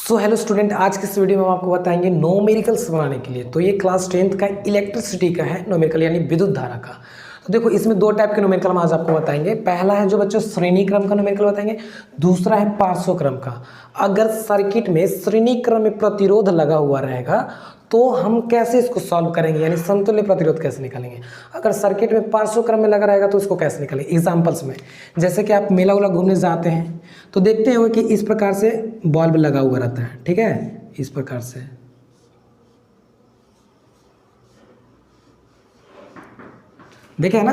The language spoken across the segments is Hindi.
सो हेलो स्टूडेंट, आज के इस वीडियो में हम आपको बताएंगे नोमेरिकल्स बनाने के लिए। तो ये क्लास 10th का इलेक्ट्रिसिटी का है नोमेरिकल, यानी विद्युत धारा का। तो देखो इसमें दो टाइप के नोमेरिकल हम आज आपको बताएंगे। पहला है जो बच्चों श्रेणी क्रम का नोमेरिकल बताएंगे, दूसरा है पार्श्व क्रम का। अगर सर्किट में श्रेणी क्रम में प्रतिरोध लगा हुआ रहेगा तो हम कैसे इसको सॉल्व करेंगे, यानी समतुल्य प्रतिरोध कैसे निकालेंगे। अगर सर्किट में पार्श्व क्रम में लगा रहेगा तो इसको कैसे निकालेंगे। एग्जाम्पल्स में जैसे कि आप मेला उला घूमने जाते हैं तो देखते हो कि इस प्रकार से बल्ब लगा हुआ रहता है, ठीक है, इस प्रकार से। देखे है ना।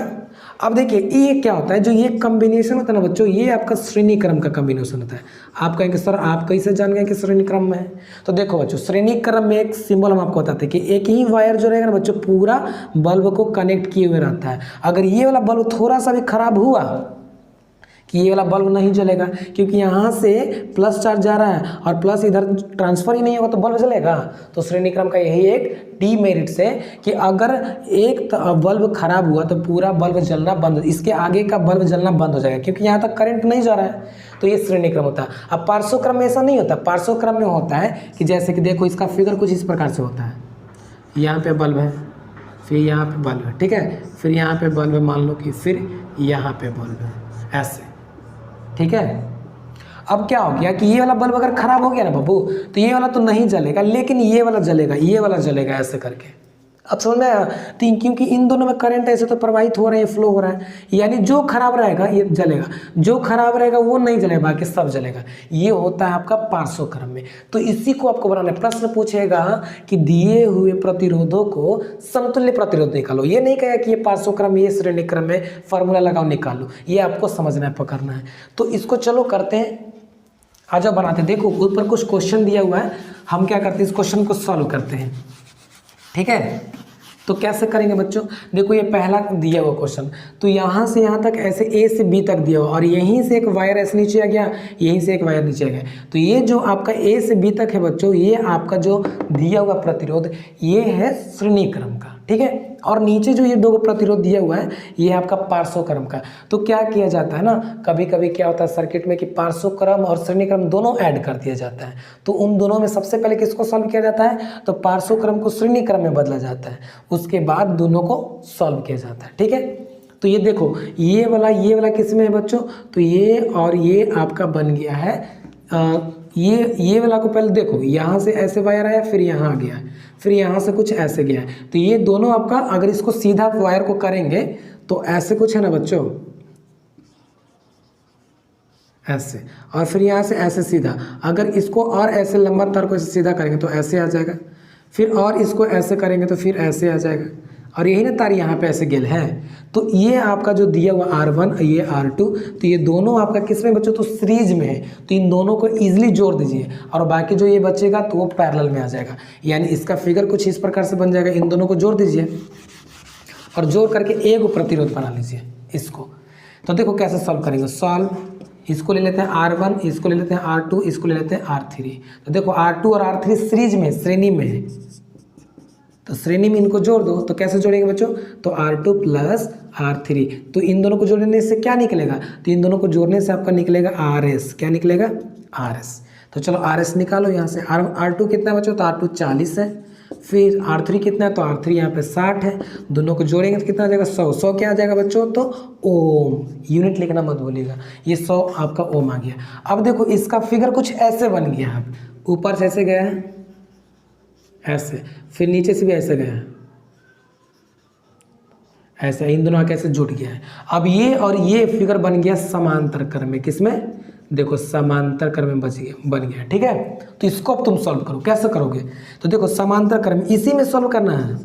अब देखिए ये क्या होता है, जो ये कॉम्बिनेशन होता है ना बच्चों, ये आपका श्रेणी क्रम का कॉम्बिनेशन होता है। आप कहेंगे सर आप कैसे जान गए कि श्रेणी क्रम में है। तो देखो बच्चों, श्रेणी क्रम में एक सिंबल हम आपको बताते हैं कि एक ही वायर जो रहेगा ना बच्चों पूरा बल्ब को कनेक्ट किए हुए रहता है। अगर ये वाला बल्ब थोड़ा सा भी खराब हुआ कि ये वाला बल्ब नहीं जलेगा, क्योंकि यहाँ से प्लस चार्ज जा रहा है और प्लस इधर ट्रांसफर ही नहीं होगा तो बल्ब जलेगा। तो श्रेणी क्रम का यही एक डीमेरिट्स है कि अगर एक बल्ब खराब हुआ तो पूरा बल्ब जलना बंद, इसके आगे का बल्ब जलना बंद हो जाएगा क्योंकि यहाँ तक करंट नहीं जा रहा है। तो ये श्रेणी क्रम होता है। अब पार्श्व क्रम में ऐसा नहीं होता। पार्श्व क्रम में होता है कि जैसे कि देखो इसका फिगर कुछ इस प्रकार से होता है। यहाँ पे बल्ब है, फिर यहाँ पे बल्ब है, ठीक है, फिर यहाँ पे बल्ब है, मान लो कि फिर यहाँ पे बल्ब है, ऐसे, ठीक है। अब क्या हो गया कि ये वाला बल्ब अगर खराब हो गया ना बाबू तो ये वाला तो नहीं जलेगा, लेकिन ये वाला जलेगा, ये वाला जलेगा, ऐसे करके। अब समझ में आया। क्योंकि इन दोनों में करंट ऐसे तो प्रवाहित हो रहे हैं, फ्लो हो रहा है, यानी जो खराब रहेगा ये जलेगा, जो खराब रहेगा वो नहीं जलेगा, बाकी सब जलेगा। ये होता है आपका पार्श्व क्रम में। तो इसी को आपको बनाना है। प्रश्न पूछेगा कि दिए हुए प्रतिरोधों को समतुल्य प्रतिरोध निकालो। ये नहीं कहेगा कि ये पार्श्व क्रम, ये श्रेणी क्रम में फॉर्मूला लगाओ निकालो। ये आपको समझना है, पकड़ना है। तो इसको चलो करते हैं, आ जाओ बनाते हैं। देखो ऊपर कुछ क्वेश्चन दिया हुआ है, हम क्या करते हैं इस क्वेश्चन को सॉल्व करते हैं, ठीक है। तो कैसे करेंगे बच्चों, देखो ये पहला दिया हुआ क्वेश्चन, तो यहाँ से यहाँ तक ऐसे ए से बी तक दिया हुआ और यहीं से एक वायर ऐसे नीचे आ गया, यहीं से एक वायर नीचे आ गया। तो ये जो आपका ए से बी तक है बच्चों, ये आपका जो दिया हुआ प्रतिरोध ये है श्रेणी क्रम का, ठीक है। और नीचे जो ये दो प्रतिरोध दिया हुआ है ये है आपका पार्श्व क्रम का। तो क्या किया जाता है ना, कभी कभी क्या होता है सर्किट में कि पार्श्व क्रम और श्रेणी क्रम दोनों ऐड कर दिया जाता है। तो उन दोनों में सबसे पहले किसको सॉल्व किया जाता है, तो पार्श्व क्रम को श्रेणी क्रम में बदला जाता है, उसके बाद दोनों को सॉल्व किया जाता है, ठीक है। तो ये देखो ये वाला किस में है बच्चों, तो ये और ये आपका बन गया है ये वाला को पहले देखो, यहाँ से ऐसे वायर आया, फिर यहाँ आ गया, फिर यहाँ से कुछ ऐसे गया है। तो ये दोनों आपका, अगर इसको सीधा वायर को करेंगे तो ऐसे कुछ है ना बच्चों, ऐसे, और फिर यहाँ से ऐसे सीधा। अगर इसको और ऐसे लंबा तार को ऐसे सीधा करेंगे तो ऐसे आ जाएगा, फिर और इसको ऐसे करेंगे तो फिर ऐसे आ जाएगा, और यही ना तार यहाँ पे ऐसे गेल है। तो ये आपका जो दिया हुआ R1 ये R2, तो ये दोनों आपका किस में बच्चों, तो सीरीज में है। तो इन दोनों को इजीली जोड़ दीजिए और बाकी जो ये बचेगा तो वो पैरेलल में आ जाएगा। यानी इसका फिगर कुछ इस प्रकार से बन जाएगा। इन दोनों को जोड़ दीजिए और जोड़ करके एक प्रतिरोध बना लीजिए इसको। तो देखो कैसे सॉल्व करेंगे, सॉल्व, इसको ले लेते हैं R1, इसको ले लेते हैं R2, इसको ले लेते हैं R3। तो देखो R2 और R3 सीरीज में, श्रेणी में है, तो श्रेणी में इनको जोड़ दो। तो कैसे जोड़ेंगे बच्चों, तो R2 प्लस R3। तो इन दोनों को जोड़ने से क्या निकलेगा, तो इन दोनों को जोड़ने से आपका निकलेगा RS। क्या निकलेगा, RS। तो चलो RS निकालो यहाँ से। R2 कितना है बच्चों, तो R2 40 है, फिर R3 कितना है, तो R3 यहाँ पे 60 है। दोनों को जोड़ेंगे तो कितना आ जाएगा, 100। 100 क्या आ जाएगा बच्चों, तो ओम। यूनिट लिखना मत भूलिएगा, ये 100 आपका ओम आ गया। अब देखो इसका फिगर कुछ ऐसे बन गया है, ऊपर से ऐसे गया है ऐसे, फिर नीचे से भी ऐसे गया है ऐसे, इन दोनों कैसे जुट गया है। अब ये और ये फिगर बन गया समांतर क्रम में, किसमें, देखो समांतर क्रम में बन गया, ठीक है। तो इसको अब तुम सॉल्व करो, कैसे करोगे, तो देखो समांतर क्रम इसी में सॉल्व करना है,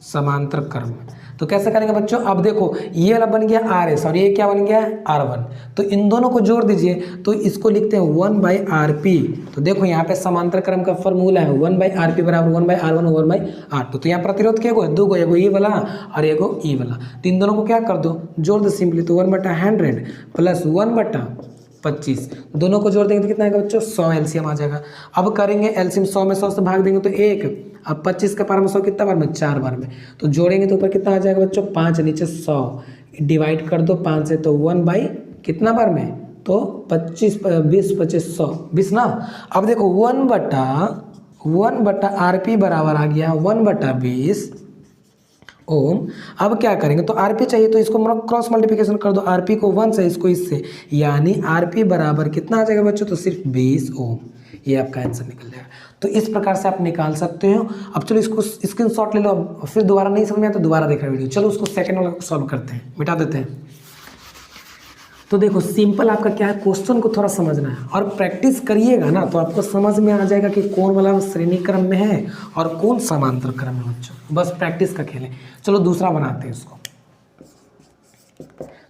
समांतर क्रम में। तो कैसे करेंगे बच्चों, अब देखो ये वाला बन गया RS और ये क्या बन गया R1। तो इन दोनों को जोड़ दीजिए, तो इसको लिखते हैं 1/RP। तो देखो यहाँ पे समांतर क्रम का फॉर्मूला है 1/RP बराबर 1/R1 1/R2। तो यहाँ प्रतिरोध क्या है, दो, एगो ये वाला और एगो ये वाला। तो इन दोनों को क्या कर दो, जोड़ दो सिंपली। तो 1/100 प्लस 1/25, दोनों को जोड़ देंगे तो कितना आएगा बच्चों, 100 एलसीएम आ जाएगा। अब करेंगे एलसीएम, 100 में 100 से भाग देंगे तो 1। अब 25 का पावर में 100 कितना बार में, 4 बार में। तो जोड़ेंगे तो ऊपर कितना आ जाएगा बच्चों, 5, नीचे 100, डिवाइड कर दो 5 से, तो 1 बाई कितना बार में, तो 25 20 25 100 20 ना। अब देखो 1/1 RP बराबर आ गया 1/20 ओम। अब क्या करेंगे, तो आरपी चाहिए तो इसको क्रॉस मल्टीप्लिकेशन कर दो, आरपी को 1 से इसको इससे, यानी आरपी बराबर कितना आ जाएगा बच्चों, तो सिर्फ 20 ओम। ये आपका आंसर निकल जाएगा। तो इस प्रकार से आप निकाल सकते हो। अब चलो इसको स्क्रीनशॉट ले लो, अब फिर दोबारा नहीं समझ में आया तो दोबारा देखना वीडियो। चलो उसको सेकंड वाला सॉल्व करते हैं, मिटा देते हैं। तो देखो सिंपल आपका क्या है, क्वेश्चन को थोड़ा समझना है और प्रैक्टिस करिएगा ना तो आपको समझ में आ जाएगा कि कौन वाला श्रेणी क्रम में है और कौन समांतर क्रम में बच्चों। बस प्रैक्टिस का खेल है। चलो दूसरा बनाते हैं इसको।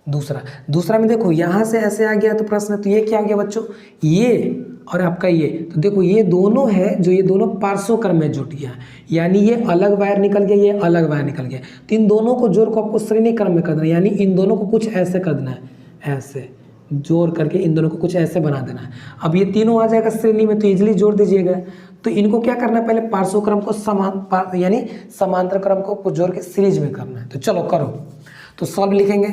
दूसरा में देखो यहाँ से ऐसे आ गया तो प्रश्न, तो ये क्या हो गया बच्चों, ये और आपका ये, तो देखो ये दोनों है जो ये दोनों पार्श्व क्रम में जुट गया, यानी ये अलग वायर निकल गया, ये अलग वायर निकल गया, तो इन दोनों को जोड़ को आपको श्रेणी क्रम में करना है, यानी इन दोनों को कुछ ऐसे कर देना है, ऐसे जोड़ करके इन दोनों को कुछ ऐसे बना देना है। अब ये तीनों आ जाएगा श्रेणी में तो इजीली जोड़ दीजिएगा। तो इनको क्या करना है, पहले पार्श्व क्रम को यानी समांतर क्रम को जोड़ के सीरीज में करना है। तो चलो करो, तो सॉल्व लिखेंगे,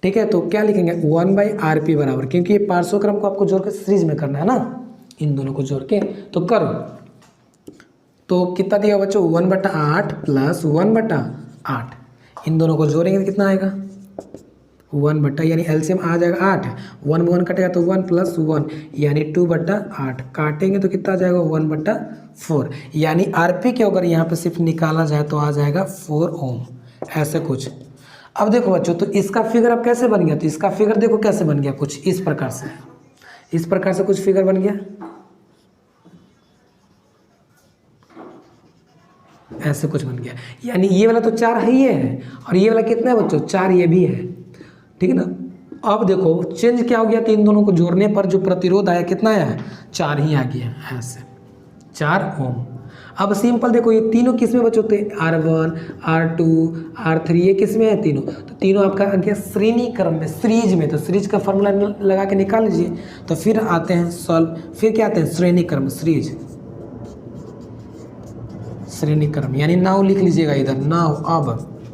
ठीक है। तो क्या लिखेंगे 1/RP बराबर, क्योंकि ये पार्श्व क्रम को आपको जोड़ के सीरीज में करना है ना, इन दोनों को जोड़ के, तो करो। तो कितना दिया बच्चों 1/8 प्लस 1/8, इन दोनों को जोड़ेंगे तो कितना आएगा 1 यानी एलसीएम आ जाएगा 8, 1 में 1 कटेगा तो 1 प्लस 1 यानी 2/8, काटेंगे तो कितना आ जाएगा 1/4, यानी आरपी के अगर यहाँ पे सिर्फ निकाला जाए तो आ जाएगा 4 ओम, ऐसे कुछ। अब देखो बच्चों, तो इसका फिगर अब कैसे बन गया, तो इसका फिगर देखो कैसे बन गया, कुछ इस प्रकार से, इस प्रकार से कुछ फिगर बन गया, ऐसे कुछ बन गया, यानी ये वाला तो 4 है, ये है, और ये वाला कितना है बच्चों 4, ये भी है, ठीक है ना। अब देखो चेंज क्या हो गया, तो इन दोनों को जोड़ने पर जो प्रतिरोध आया कितना आया है 4 ही आ गया, ऐसे 4 ओम। अब सिंपल देखो ये तीनों किस में बच्चों, R1 R2 R3 ये किस में है तीनों, तो तीनों आपका आ गया श्रेणी क्रम में, सीरीज में। तो सीरीज का फॉर्मूला लगा के निकाल लीजिए। तो फिर आते हैं सॉल्व, फिर क्या आते हैं श्रेणी क्रम, सीरीज श्रेणी क्रम, यानी नाउ लिख लीजिएगा इधर नाउ। अब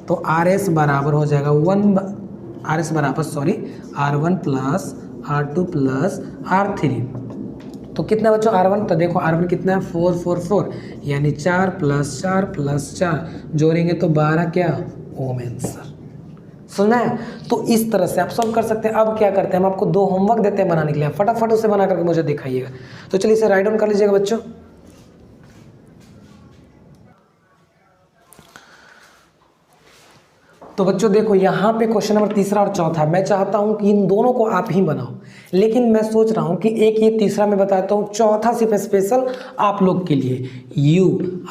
तो RS बराबर हो जाएगा R1 plus R2 plus R3, तो कितना बच्चों R1, तो देखो R1 कितना है 4 4 4, यानी 4 प्लस 4 प्लस 4 जोड़ेंगे तो 12 क्या ओम आंसर। सुना है। तो इस तरह से आप सॉल्व कर सकते हैं। अब क्या करते हैं, हम आपको 2 होमवर्क देते हैं बनाने के लिए, फटाफट उसे बना करके मुझे दिखाइएगा। तो चलिए इसे राइट डाउन कर लीजिएगा बच्चों। तो बच्चों देखो यहाँ पे क्वेश्चन नंबर तीसरा और चौथा, मैं चाहता हूँ कि इन दोनों को आप ही बनाओ, लेकिन मैं सोच रहा हूँ कि एक ये तीसरा मैं बताता हूँ, चौथा सिर्फ स्पेशल आप लोग के लिए।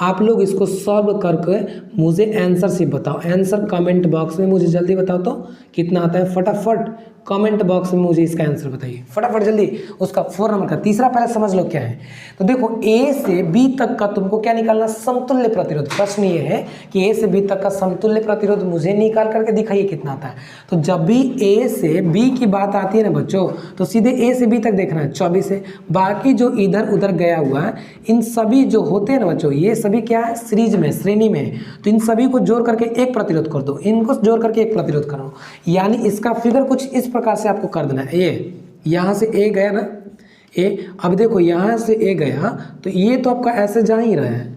आप लोग इसको सॉल्व करके मुझे आंसर सिर्फ बताओ, आंसर कमेंट बॉक्स में मुझे जल्दी बताओ तो कितना आता है, फटाफट कमेंट बॉक्स में मुझे इसका आंसर बताइए फटाफट जल्दी। उसका 4 नंबर का तीसरा पहले समझ लो क्या है। तो देखो A से B तक का तुमको क्या निकालना, समतुल्य प्रतिरोध। प्रश्न ये है कि A से B तक का समतुल्य प्रतिरोध मुझे निकाल करके दिखाइए कितना आता है। तो जब भी A से B की बात आती है ना बच्चों, तो सीधे A से B तक देखना है 24 है। बाकी जो इधर उधर गया हुआ है, इन सभी जो होते हैं ना बच्चों, ये सभी क्या है सीरीज में, श्रेणी में है। तो इन सभी को जोड़ करके एक प्रतिरोध कर दो, इनको जोड़ करके एक प्रतिरोध करो, यानी इसका फिगर कुछ इस प्रकार से आपको कर देना है। ये यहाँ से A गया ना, A, अब देखो यहाँ से A गया तो ये तो आपका ऐसे जा ही रहा है,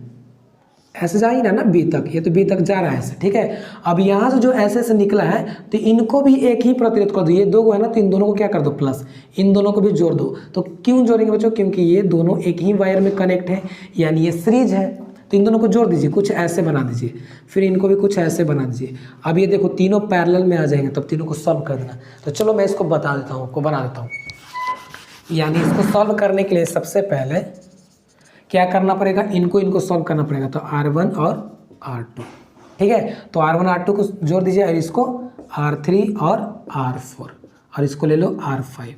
ऐसे जा ही रहा है ना B तक, ये तो B तक जा रहा है ऐसे, ठीक है। अब यहाँ से जो ऐसे से निकला है तो इनको भी एक ही प्रतिरोध कर दो, ये 2 है ना, तो इन दोनों को क्या कर दो प्लस, इन दोनों को भी जोड़ दो। तो क्यों जोड़ेंगे बच्चों, क्योंकि ये दोनों एक ही वायर में कनेक्ट है, यानी ये सीरीज है। तो इन दोनों को जोड़ दीजिए, कुछ ऐसे बना दीजिए, फिर इनको भी कुछ ऐसे बना दीजिए। अब ये देखो तीनों पैरेलल में आ जाएंगे, तब तीनों को सॉल्व कर देना। तो चलो मैं इसको बता देता हूँ, आपको बना देता हूँ। यानी इसको सॉल्व करने के लिए सबसे पहले क्या करना पड़ेगा, इनको सॉल्व करना पड़ेगा। तो R1 और R2, ठीक है। तो R1 R2 को जोड़ दीजिए, और इसको R3 और R4, और इसको ले लो R5,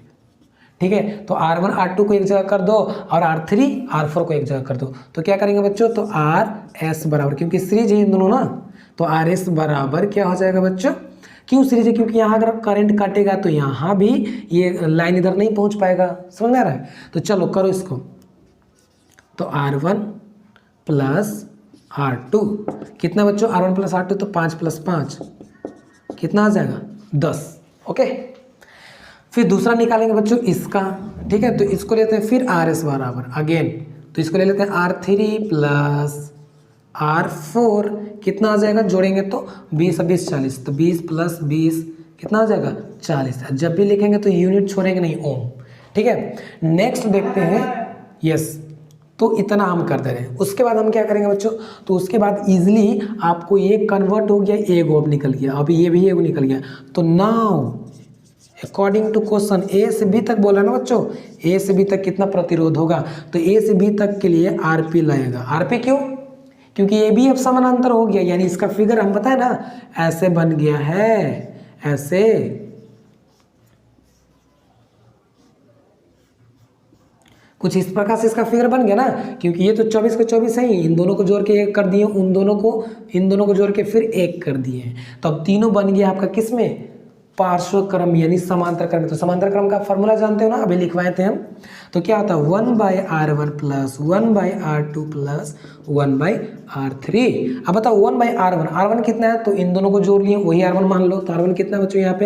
ठीक है। तो R1 R2 को एक जगह कर दो और R3 R4 को एक जगह कर दो। तो क्या करेंगे बच्चों, तो RS बराबर, क्योंकि सीरीज है इन दोनों ना, तो RS बराबर क्या हो जाएगा बच्चों, क्यों सीरीज है, क्योंकि यहाँ अगर करंट काटेगा तो यहाँ भी ये लाइन इधर नहीं पहुँच पाएगा, समझ में आ रहा है। तो चलो करो इसको। तो R1 प्लस R2 कितना बच्चों, R1 प्लस R2 तो 5 प्लस 5 कितना आ जाएगा 10, ओके। फिर दूसरा निकालेंगे बच्चों इसका, ठीक है। तो इसको लेते हैं फिर आर एस बराबर अगेन, तो इसको ले लेते हैं R3 प्लस R4, कितना आ जाएगा जोड़ेंगे तो 20 20 40, तो 20 प्लस 20 कितना आ जाएगा 40। जब भी लिखेंगे तो यूनिट छोड़ेंगे नहीं, ओम, ठीक है। नेक्स्ट देखते हैं, यस, तो इतना हम कर दे रहे हैं। उसके बाद हम क्या करेंगे बच्चों, तो उसके बाद इजीली आपको ये कन्वर्ट हो गया, एक अब निकल गया, अभी ये भी एक निकल गया। तो नाउ अकॉर्डिंग टू क्वेश्चन ए से बी तक बोला ना बच्चों, ए से बी तक कितना प्रतिरोध होगा, तो ए से बी तक के लिए आरपी लगेगा। आरपी क्यों, क्योंकि ये भी अब समानांतर हो गया, यानी इसका फिगर हम बताए ना ऐसे बन गया है, ऐसे कुछ इस प्रकार से इसका फिगर बन गया ना, क्योंकि ये तो 24 को 24 है ही, इन दोनों को जोड़ के एक कर दिए, इन दोनों को जोड़ के फिर एक कर दिए, तो अब तीनों बन गया आपका किसमें, पार्श्व क्रम यानी समांतर क्रम। तो समांतर क्रम का फॉर्मूला जानते हो ना, अभी लिखवाए थे हम। तो क्या होता है 1/R1 plus 1/R2 plus 1/R3। अब बताओ 1/R1, R1 कितना है, तो इन दोनों को जोड़ लिए, वही R1 मान लो। तो R1 कितना बच्चों, यहाँ पे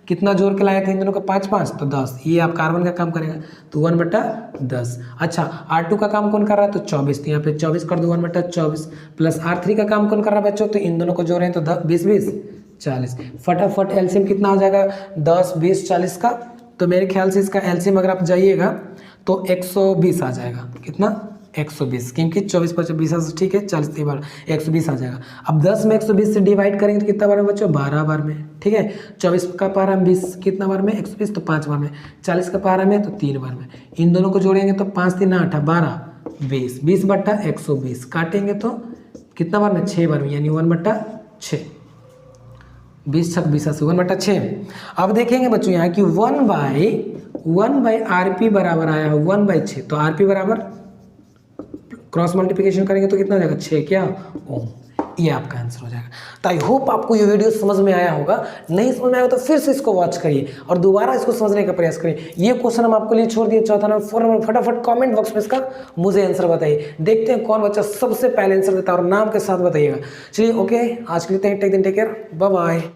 कितना जोड़ के लाए थे इन दोनों का 5 5, तो 10, ये आपका R1 का काम करेगा, तो 1/10। अच्छा R2 का काम कौन कर रहा है, तो 24, तो यहाँ पे 24 कर दो 1/24, प्लस R3 का काम कौन कर रहा है बच्चों, तो इन दोनों को जोड़ रहे हैं, तो 20 20 40। फटाफट एलसीएम कितना हो जाएगा 10 20 40 का, तो मेरे ख्याल से इसका एलसीएम अगर आप जाइएगा तो 120 आ जाएगा, कितना 120, क्योंकि 24 25 20, ठीक है 40 3 बार 120 आ जाएगा। अब 10 में 120 से डिवाइड करेंगे तो कितना बार में बच्चों, 12 बार में, ठीक है। 24 का पारा में 20 कितना बार में 120, तो 5 बार में। 40 का पारा में तो 3 बार में। इन दोनों को जोड़ेंगे तो 5 3 8 12 20, 20/120 काटेंगे तो कितना बार में 6 बार में, यानी 1/6, 20 6 20 80 1/6। अब देखेंगे बच्चों यहाँ कि 1/RP बराबर आया 1/6, तो RP बराबर क्रॉस मल्टीप्लिकेशन करेंगे तो कितना हो जाएगा 6 क्या ओम, ये आपका आंसर हो जाएगा। तो आई होप आपको ये वीडियो समझ में आया होगा, नहीं समझ में आया तो फिर से इसको वॉच करिए और दोबारा इसको समझने का प्रयास करिए। ये क्वेश्चन हम आपको लिए छोड़ दिए, चौथा नंबर 4 नंबर, फटाफट कमेंट बॉक्स में इसका मुझे आंसर बताइए, देखते हैं कौन बच्चा सबसे पहले आंसर देता है और नाम के साथ बताइएगा। चलिए ओके, आज के लिए टेक केयर, बाय बाय।